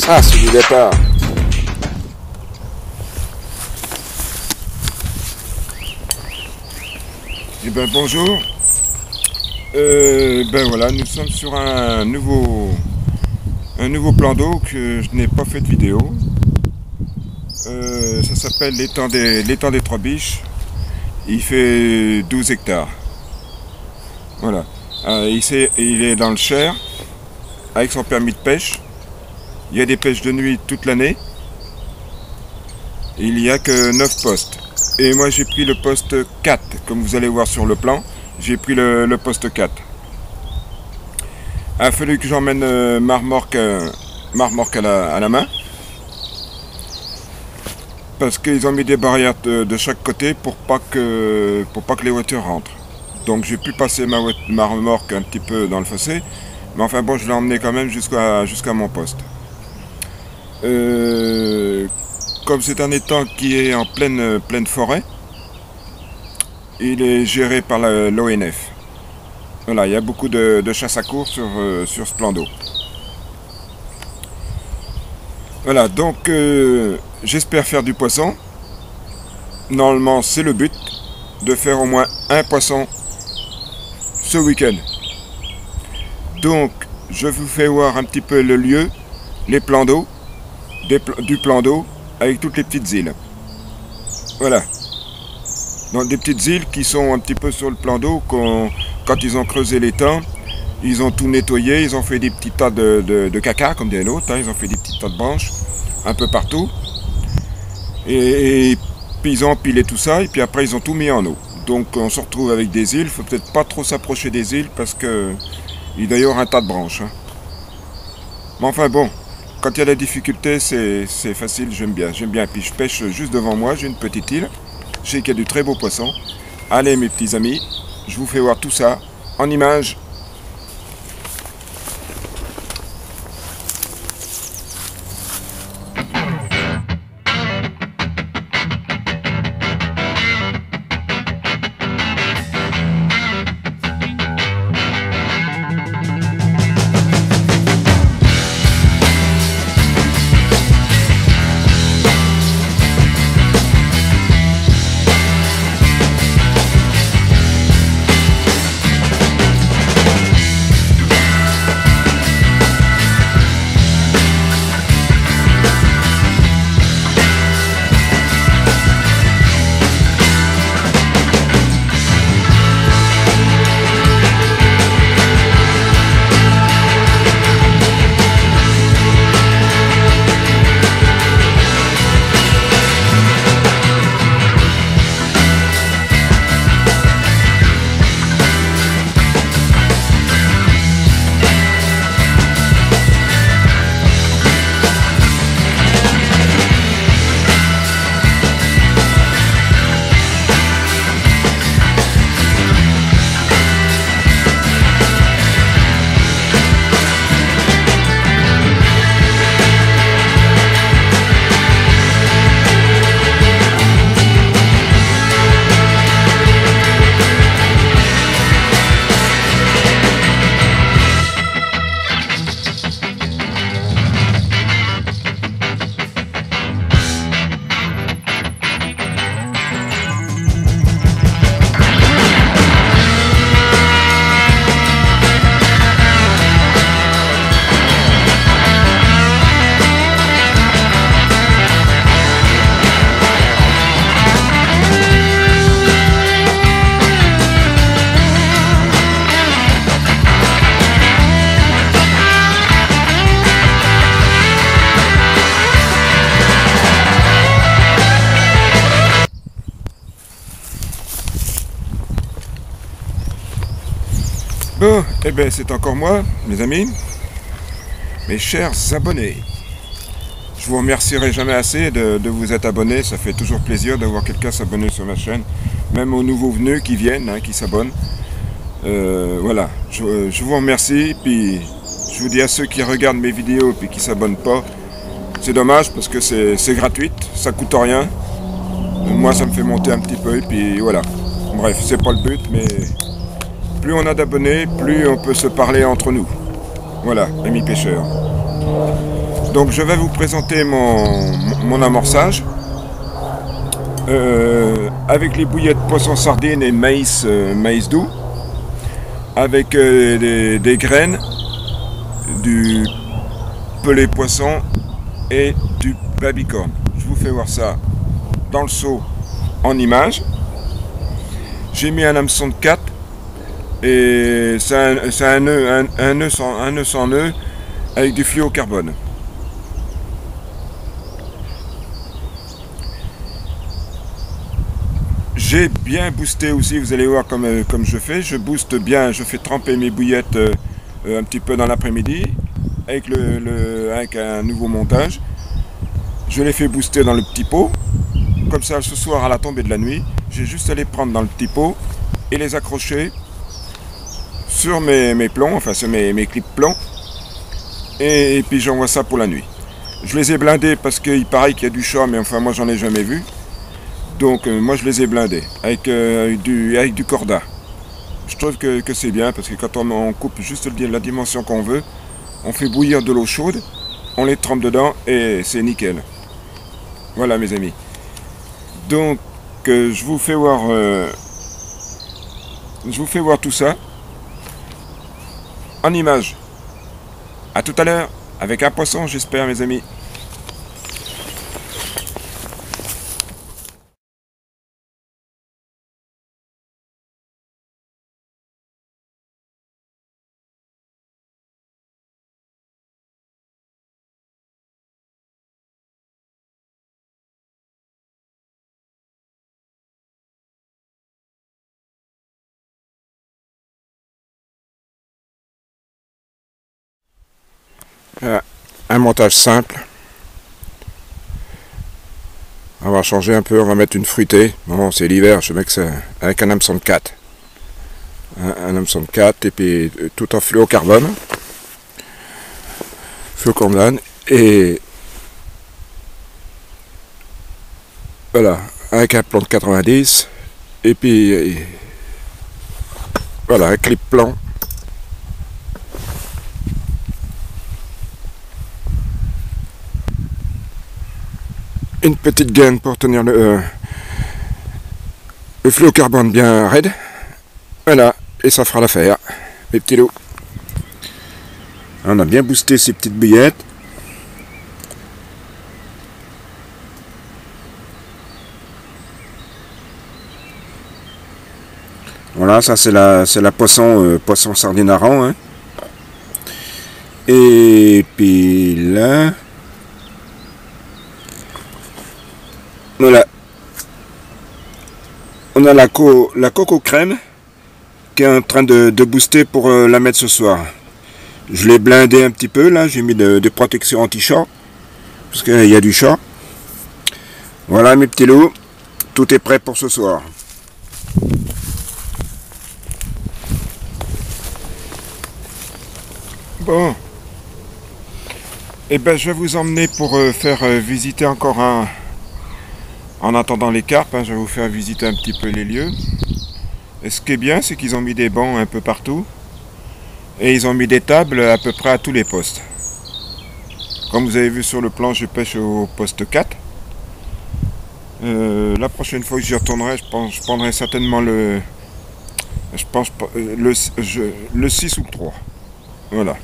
Ça, c'est du départ. Eh ben bonjour. Ben voilà, nous sommes sur un nouveau plan d'eau que je n'ai pas fait de vidéo. Ça s'appelle l'étang des Trois Biches. Il fait 12 hectares. Voilà. Il est dans le Cher avec son permis de pêche. Il y a des pêches de nuit toute l'année. Il n'y a que 9 postes. Et moi j'ai pris le poste 4, comme vous allez voir sur le plan. J'ai pris le poste 4. Il a fallu que j'emmène ma remorque à la main. Parce qu'ils ont mis des barrières de chaque côté pour pas que les voitures rentrent. Donc j'ai pu passer ma remorque un petit peu dans le fossé. Mais enfin bon, je l'ai emmené quand même jusqu'à mon poste. Comme c'est un étang qui est en pleine forêt, il est géré par l'ONF. Voilà, il y a beaucoup de chasse à courre sur ce plan d'eau. Voilà, donc j'espère faire du poisson. Normalement, c'est le but, de faire au moins un poisson ce week-end. Donc, je vous fais voir un petit peu le lieu, les plans d'eau, du plan d'eau, avec toutes les petites îles. Voilà. Donc des petites îles qui sont un petit peu sur le plan d'eau. Quand ils ont creusé l'étang, ils ont tout nettoyé, ils ont fait des petits tas de caca, comme des nôtres, hein, ils ont fait des petits tas de branches, un peu partout. Et puis ils ont empilé tout ça, et puis après ils ont tout mis en eau. Donc on se retrouve avec des îles, il ne faut peut-être pas trop s'approcher des îles, parce qu'il doit y avoir un tas de branches. Hein. Mais enfin bon, quand il y a la difficulté, c'est facile, j'aime bien. Puis je pêche juste devant moi, j'ai une petite île. Je sais qu'il y a du très beau poisson. Allez mes petits amis, je vous fais voir tout ça en images. Bon, eh bien c'est encore moi, mes amis, mes chers abonnés. Je vous remercierai jamais assez de vous être abonnés, ça fait toujours plaisir de voir quelqu'un s'abonner sur ma chaîne, même aux nouveaux venus qui viennent, hein, qui s'abonnent. Voilà, je vous remercie, puis je vous dis à ceux qui regardent mes vidéos et qui ne s'abonnent pas, c'est dommage parce que c'est gratuit, ça coûte rien. Moi ça me fait monter un petit peu et puis voilà. Bref, c'est pas le but, mais plus on a d'abonnés, plus on peut se parler entre nous. Voilà, amis pêcheurs. Donc je vais vous présenter mon amorçage. Avec les bouillettes poisson sardine et maïs, maïs doux. Avec des graines, du pelé poisson et du babycorn. Je vous fais voir ça dans le seau en image. J'ai mis un hameçon de 4 et c'est un nœud sans nœud avec du fluocarbone. J'ai bien boosté aussi, vous allez voir comme je fais. Je booste bien, je fais tremper mes bouillettes un petit peu dans l'après-midi avec, avec un nouveau montage. Je les fais booster dans le petit pot. Comme ça, ce soir à la tombée de la nuit, j'ai juste à les prendre dans le petit pot et les accrocher sur mes plombs, enfin sur mes clips plombs. Et puis j'envoie ça pour la nuit. Je les ai blindés parce qu'il paraît qu'il y a du chat, mais enfin moi j'en ai jamais vu. Donc moi je les ai blindés avec du corda. Je trouve que c'est bien parce que quand on coupe juste la dimension qu'on veut, on fait bouillir de l'eau chaude, on les trempe dedans et c'est nickel. Voilà mes amis. Donc je vous fais voir tout ça en image. A tout à l'heure avec un poisson, j'espère mes amis. Un montage simple. On va changer un peu, on va mettre une fruitée. Bon, c'est l'hiver, je mets que ça avec un hameçon de 4. Un hameçon de 4 et puis tout en fluocarbone. Fluocarbone et voilà, avec un plan de 90 et puis voilà, un clip plan. Une petite gaine pour tenir le fluocarbone bien raide. Voilà, et ça fera l'affaire, mes petits loups. On a bien boosté ces petites bouillettes. Voilà, ça c'est la poisson sardine à rang. Hein. Et puis là... Voilà. On a la coco crème qui est en train de booster pour la mettre ce soir. Je l'ai blindé un petit peu là, j'ai mis des protections anti-chat parce qu'il y a du chat. Voilà mes petits loups, tout est prêt pour ce soir. Bon, et ben je vais vous emmener pour faire visiter encore un... En attendant les carpes, hein, je vais vous faire visiter un petit peu les lieux. Et ce qui est bien, c'est qu'ils ont mis des bancs un peu partout. Et ils ont mis des tables à peu près à tous les postes. Comme vous avez vu sur le plan, je pêche au poste 4. La prochaine fois que j'y retournerai, je prendrai certainement le 6 ou le 3. Voilà.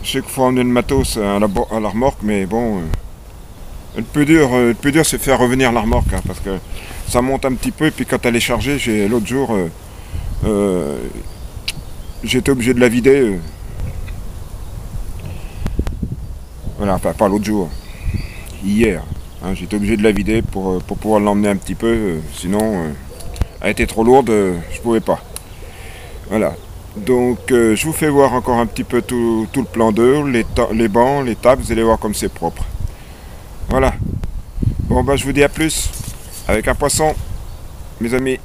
Je sais qu'il faut emmener le matos à la remorque, mais bon... Le plus dur c'est faire revenir la remorque, hein, parce que ça monte un petit peu, et puis quand elle est chargée, l'autre jour, j'étais obligé de la vider. Voilà, enfin pas l'autre jour, hier. Hein, j'étais obligé de la vider pour pouvoir l'emmener un petit peu, sinon elle était trop lourde, je pouvais pas. Voilà. Donc je vous fais voir encore un petit peu tout le plan d'eau, les bancs, les tables, vous allez voir comme c'est propre. Voilà. Bon bah je vous dis à plus avec un poisson, mes amis.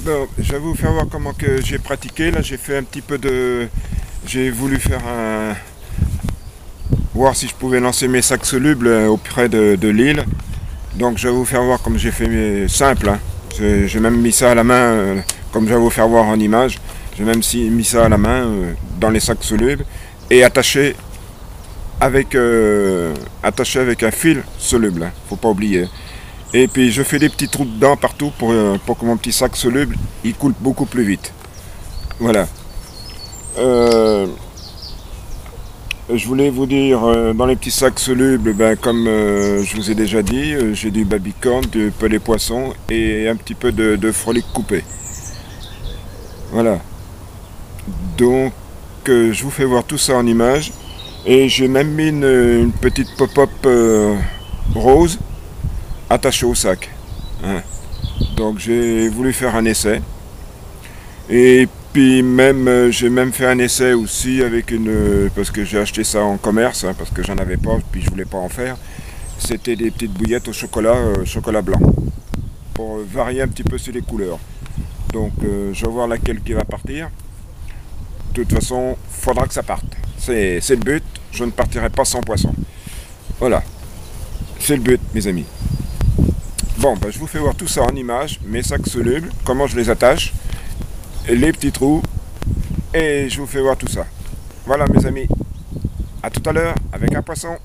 Bon, je vais vous faire voir comment que j'ai pratiqué. Là, j'ai fait un petit peu de... J'ai voulu faire un... voir si je pouvais lancer mes sacs solubles auprès de l'île. Donc, je vais vous faire voir comme j'ai fait mes... simple. Hein. J'ai même mis ça à la main, comme je vais vous faire voir en image. J'ai même mis ça à la main dans les sacs solubles et attaché avec un fil soluble. Hein. Faut pas oublier. Et puis je fais des petits trous dedans partout pour que mon petit sac soluble il coule beaucoup plus vite. Voilà. Je voulais vous dire, dans les petits sacs solubles, ben, comme je vous ai déjà dit, j'ai du babycorn, du pelé poisson et un petit peu de frolic coupé. Voilà. Donc je vous fais voir tout ça en image. Et j'ai même mis une petite pop-up rose attaché au sac. Hein. Donc j'ai voulu faire un essai. Et puis même j'ai même fait un essai aussi avec une... parce que j'ai acheté ça en commerce, hein, parce que j'en avais pas, puis je voulais pas en faire. C'était des petites bouillettes au chocolat, chocolat blanc. Pour varier un petit peu sur les couleurs. Donc je vais voir laquelle qui va partir. De toute façon, faudra que ça parte. C'est le but, je ne partirai pas sans poisson. Voilà. C'est le but, mes amis. Bon, ben, je vous fais voir tout ça en image, mes sacs solubles, comment je les attache, les petits trous, et je vous fais voir tout ça. Voilà, mes amis. À tout à l'heure avec un poisson.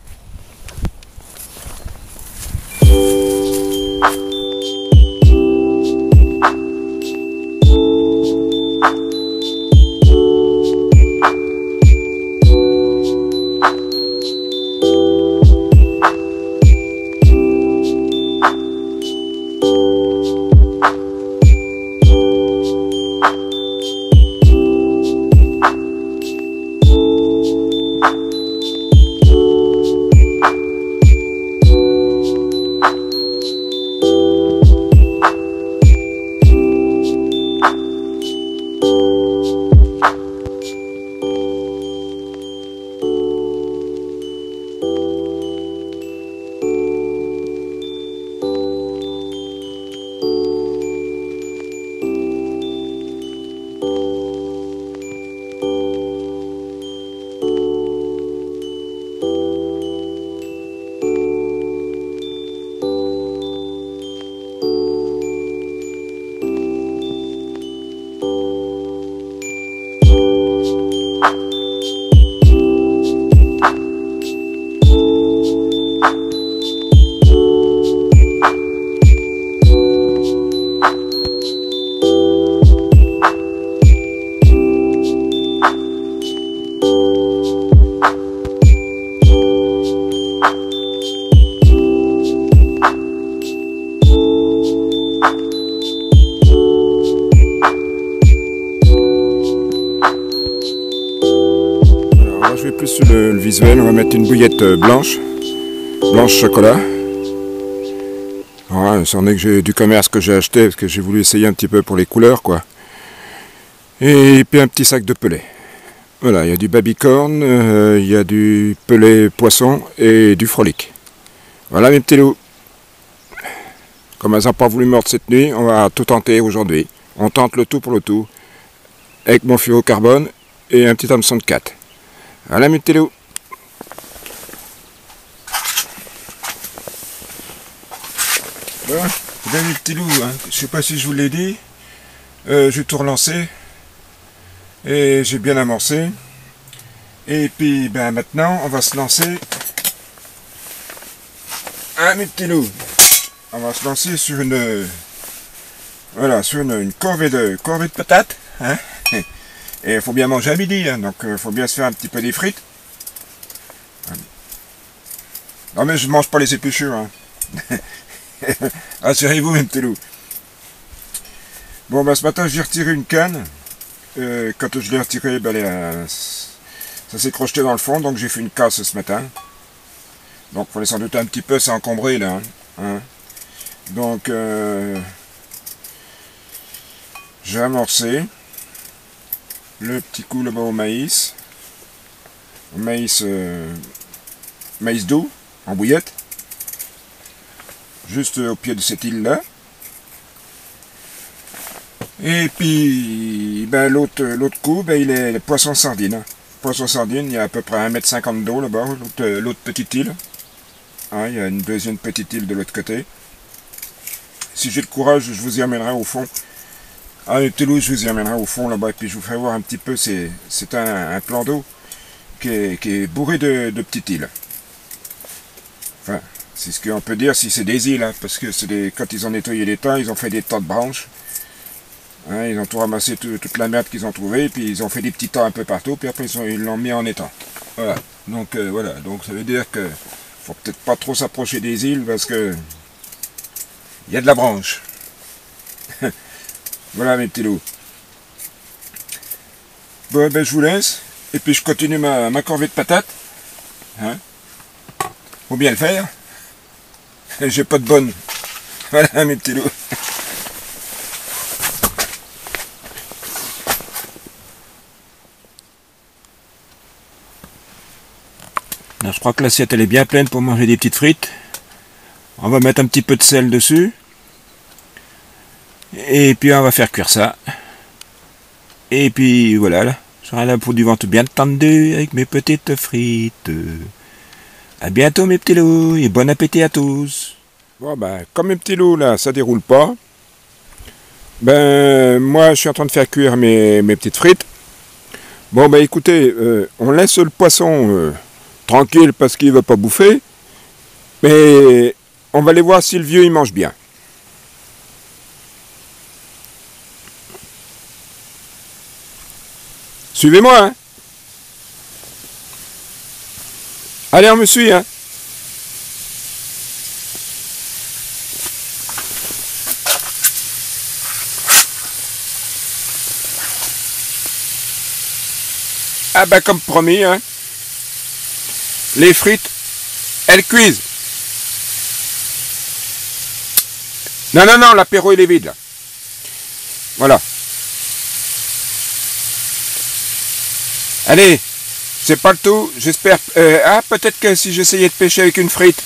Sur le visuel, on va mettre une bouillette blanche chocolat. Voilà, c'en est que j'ai du commerce que j'ai acheté parce que j'ai voulu essayer un petit peu pour les couleurs quoi. Et puis un petit sac de pelé. Voilà, il y a du babycorn, il y a du pelé poisson et du frolic. Voilà mes petits loups. Comme elles n'ont pas voulu mordre cette nuit, on va tout tenter aujourd'hui. On tente le tout pour le tout. Avec mon fluorocarbone et un petit hameçon de 4. Voilà mes petits loups. Bon, bien mes petits loups, hein. Je sais pas si je vous l'ai dit, j'ai tout relancé et j'ai bien amorcé. Et puis ben maintenant on va se lancer. Ah mes petits loups, on va se lancer sur une voilà, sur une corvée de patates, hein. Et il faut bien manger à midi, hein, donc il faut bien se faire un petit peu des frites. Non mais je ne mange pas les épluchures. Hein. Assurez-vous, mes petits loups. Bon, ben ce matin j'ai retiré une canne. Quand je l'ai retirée, ben, ça s'est crocheté dans le fond, donc j'ai fait une casse ce matin. Donc il fallait sans doute un petit peu s'encombrer là. Hein. Donc j'ai amorcé. Le petit coup là-bas au maïs doux, en bouillette, juste au pied de cette île là. Et puis, ben, l'autre coup, ben, il est poisson sardine. Poisson sardine, il y a à peu près 1,50 m d'eau là-bas, l'autre petite île. Hein, il y a une deuxième petite île de l'autre côté. Si j'ai le courage, je vous y emmènerai au fond. Ah, les petits loups, je vous y emmènerai au fond là-bas, et puis je vous ferai voir un petit peu, c'est un plan d'eau qui est bourré de petites îles. Enfin, c'est ce qu'on peut dire si c'est des îles, hein, parce que quand ils ont nettoyé les tas, ils ont fait des tas de branches. Hein, ils ont tout ramassé, toute la merde qu'ils ont trouvée, puis ils ont fait des petits tas un peu partout, puis après ils l'ont mis en étang. Voilà. Donc voilà, donc ça veut dire que faut peut-être pas trop s'approcher des îles parce que il y a de la branche. Voilà mes petits loups. Bon ben je vous laisse, et puis je continue ma corvée de patates. Hein, faut bien le faire. J'ai pas de bonne. Voilà mes petits loups. Là, je crois que l'assiette elle est bien pleine pour manger des petites frites. On va mettre un petit peu de sel dessus. Et puis on va faire cuire ça. Et puis voilà, là, je serai là pour du ventre bien tendu avec mes petites frites. A bientôt mes petits loups et bon appétit à tous. Bon ben, comme mes petits loups là, ça déroule pas. Ben, moi je suis en train de faire cuire mes petites frites. Bon ben écoutez, on laisse le poisson tranquille parce qu'il ne veut pas bouffer. Mais on va aller voir si le vieux il mange bien. Suivez-moi, hein. Allez, on me suit, hein. Ah ben comme promis, hein. Les frites, elles cuisent. Non, non, non, l'apéro il est vide, là. Voilà. Allez, c'est pas le tout, j'espère... peut-être que si j'essayais de pêcher avec une frite,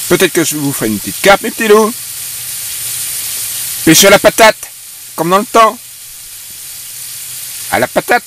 peut-être que je vous ferai une petite carte, mes petits loups. Pêcher à la patate, comme dans le temps. À la patate.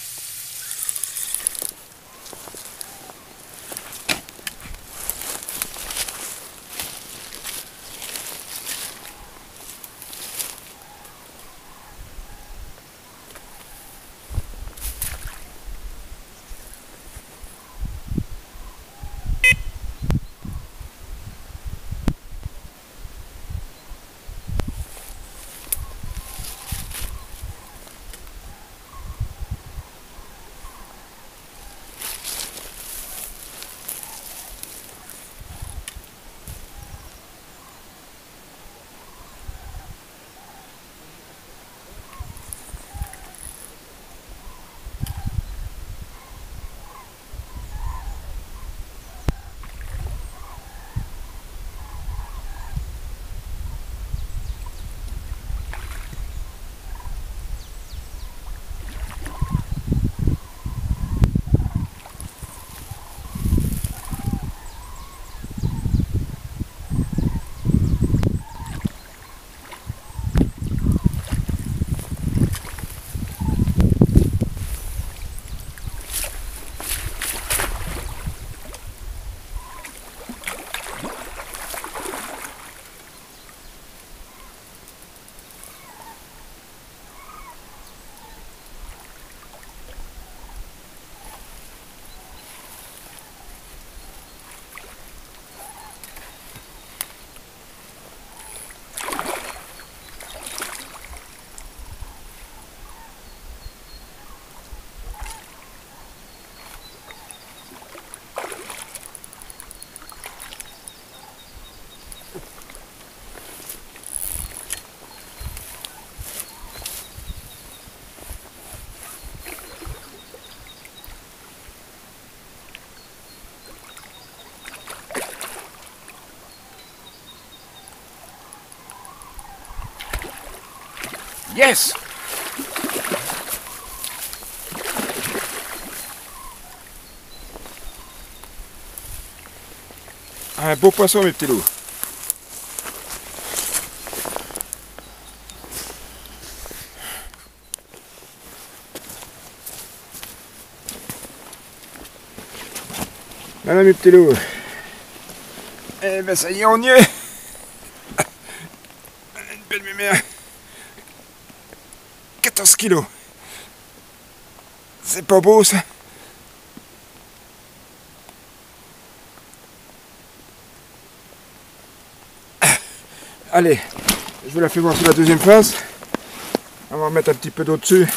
Yes! Un beau poisson, mes petits loups. Voilà mes petits loups. Eh ben ça y est, on y est. Une belle mémère. 14 kilos. C'est pas beau ça? Allez, je vous la fais voir sur la deuxième face. On va remettre un petit peu d'eau dessus.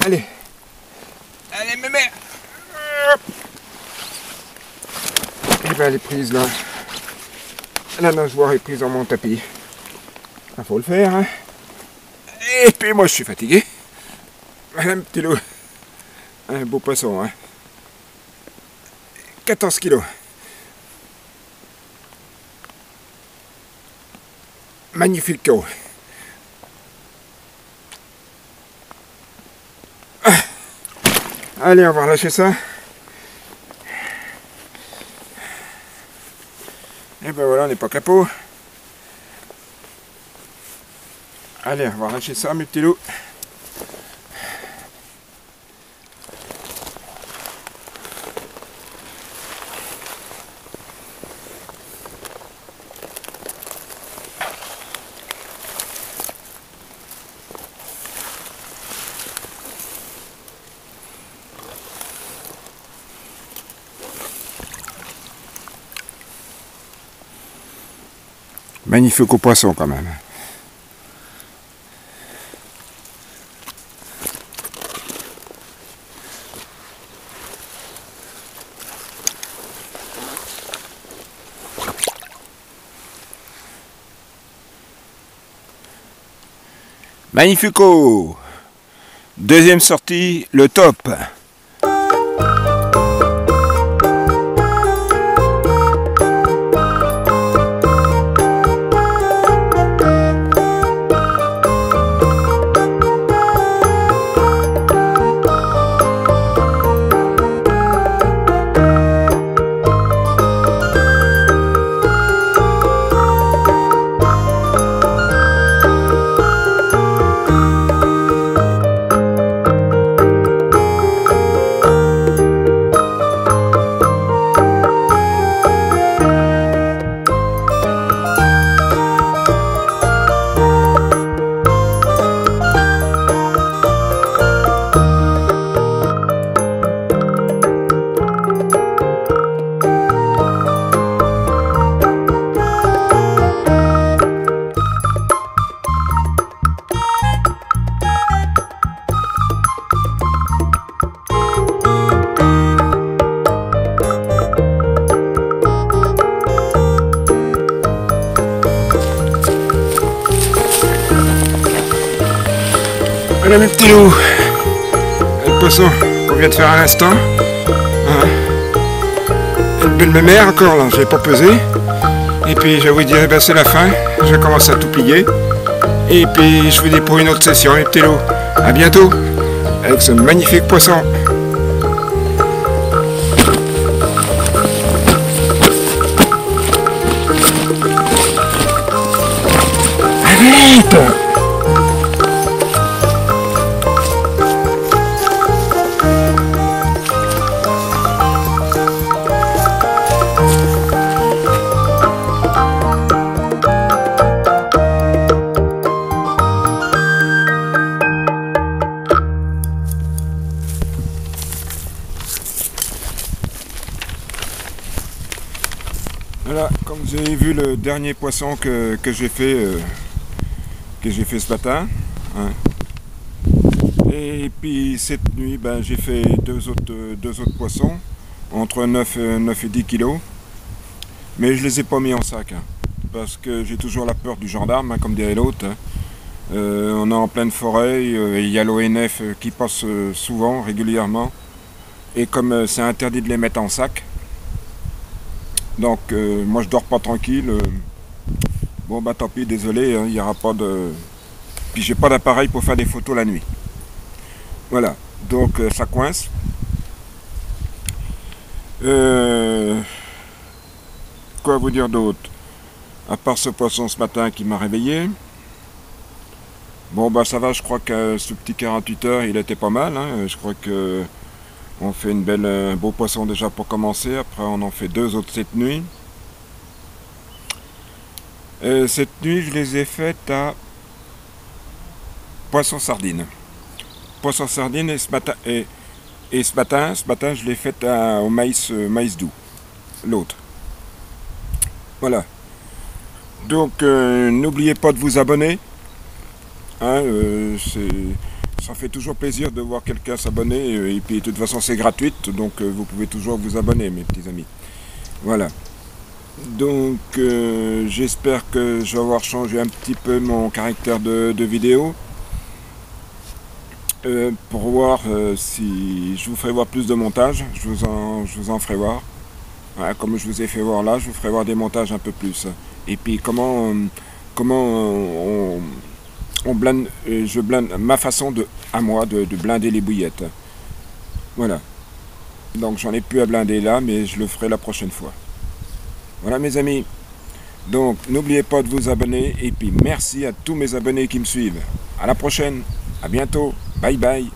Allez. Allez, mémère. Et ben elle est prise là. La nageoire est prise dans mon tapis. Il faut le faire, hein. Et puis moi je suis fatigué. Voilà un petit loup. Un beau poisson, hein. 14 kilos. Magnifico. Allez, on va relâcher ça. Et ben voilà, on n'est pas capot. Allez, on va relâcher ça, mes petits loups. Magnifique au poisson quand même. Magnifico. Deuxième sortie, le top. Voilà mes petits loups, le poisson qu'on vient de faire à l'instant. Une belle mémère encore là, je l'ai pas pesé. Et puis je vous dire, ben c'est la fin, je commence à tout plier. Et puis je vous dis pour une autre session mes petits loups. À bientôt avec ce magnifique poisson. Vite! Voilà, comme vous avez vu le dernier poisson que j'ai fait ce matin. Hein. Et puis cette nuit, ben, j'ai fait deux autres poissons, entre 9 et 10 kilos. Mais je les ai pas mis en sac, hein, parce que j'ai toujours la peur du gendarme, hein, comme dirait l'autre. Hein. On est en pleine forêt, il y a l'ONF qui passe souvent, régulièrement. Et comme c'est interdit de les mettre en sac, donc moi je dors pas tranquille. Bon bah tant pis, désolé, hein, il n'y aura pas de... Puis j'ai pas d'appareil pour faire des photos la nuit. Voilà, donc ça coince. Quoi vous dire d'autre? À part ce poisson ce matin qui m'a réveillé. Bon bah ça va, je crois que ce petit 48 heures il était pas mal, hein. Je crois que on fait une belle, un beau poisson déjà pour commencer, après on en fait 2 autres cette nuit. Cette nuit je les ai faites à poisson sardine. Poisson sardine et ce matin je l'ai faite au maïs, maïs doux, l'autre. Voilà. Donc n'oubliez pas de vous abonner. Hein, ça fait toujours plaisir de voir quelqu'un s'abonner. Et puis de toute façon c'est gratuit. Donc vous pouvez toujours vous abonner mes petits amis. Voilà. Donc j'espère que je vais avoir changé un petit peu mon caractère de vidéo. Pour voir si je vous ferai voir plus de montage. Je vous en ferai voir. Voilà, comme je vous ai fait voir là, je vous ferai voir des montages un peu plus. Et puis comment on blinde, je blinde ma façon à moi de blinder les bouillettes. Voilà. Donc j'en ai plus à blinder là, mais je le ferai la prochaine fois. Voilà mes amis. Donc n'oubliez pas de vous abonner et puis merci à tous mes abonnés qui me suivent. À la prochaine. À bientôt. Bye bye.